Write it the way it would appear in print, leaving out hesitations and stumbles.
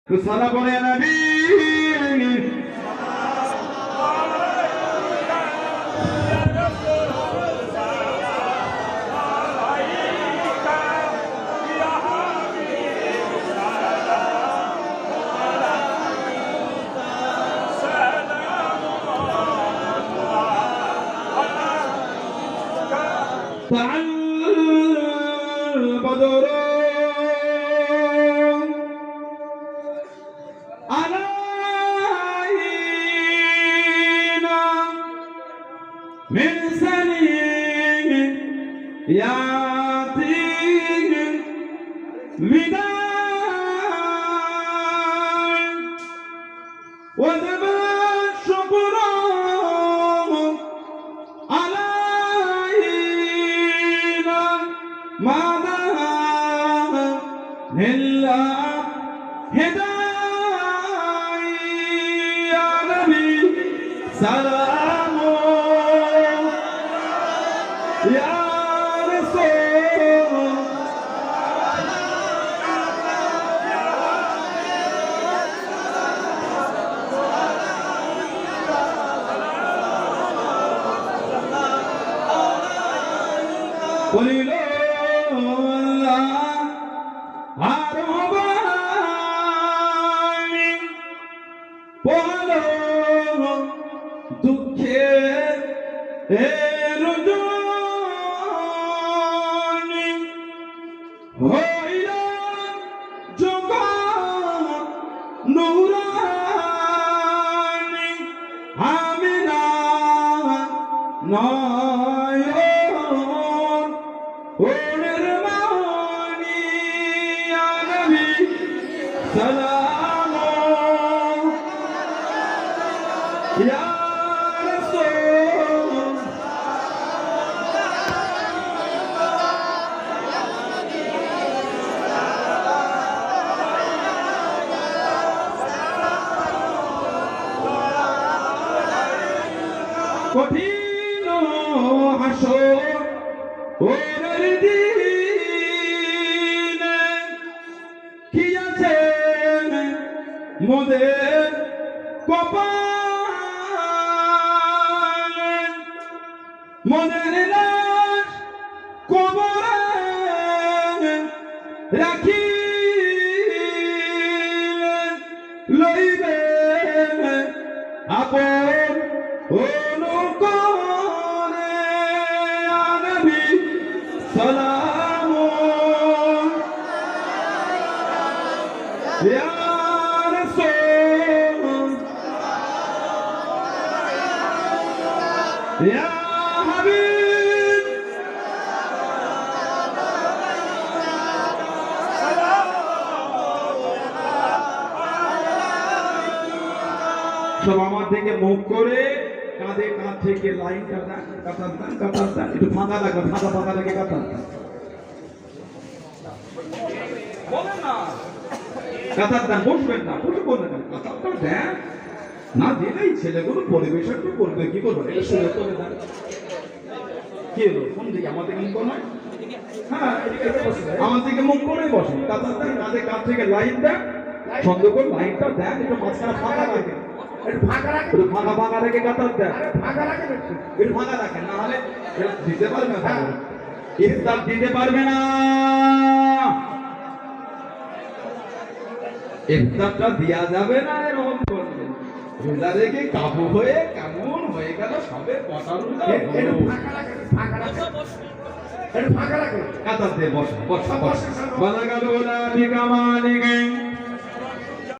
Kusala pone nabi ta'al badr من سنين يعطيه وداع وذبى الشكر علينا ماذا إلا هدايا يا نبي سلام يا رسول قل الله আরবানি বলো দুঃখে রজনী হইলা জগৎ নুরানি আমিনা নয়ন ওরের মানি ইয়া নবী সালাম ইয়া রাসূল কঠিন হাসর ওরের দিনে কি আছে মোদের কপালে মোদের লাশ কবরে রাখি লইবে আপন অনুকরে ইয়া নবী সালাম ইয়া রাসূল ইয়া হাবিব সব আমার থেকে মুখ করে কাঁধে কাঁধ থেকে লাইন কাটা একটু ফাঁকা লাগবে ফাঁকা লাগে কাটা বলেন না কাতার দেন বসবেন না বসে বলবেন না কাতারটা দেন না দিলেই ছেলেগুলো পরিবেশন তো করবে কি করবে এটা শুরু করে দেন কি হলো কোন দিকে আমার দিকে মুখ করে হ্যাঁ আমার দিকে মুখ করে বসেন কাতার দেন কাঁধে কাঁধ থেকে লাইন দেন সুন্দর করে লাইনটা দেন একটু মাঝখানে ফাঁকা রাখে ফাঁকা রেখে কাতার দেন একটু ফাঁকা রাখেন না হলে দিতে পারবে না ইফতার দিতে পারবে না ইফতারটা দেয়া যাবে না এরকম করবে রোজা রেখে কাবু হয়ে কেমন হয়ে গেল সবে কটার কাতার দিয়ে বসা বালা গেল ওলা বিকামালিকে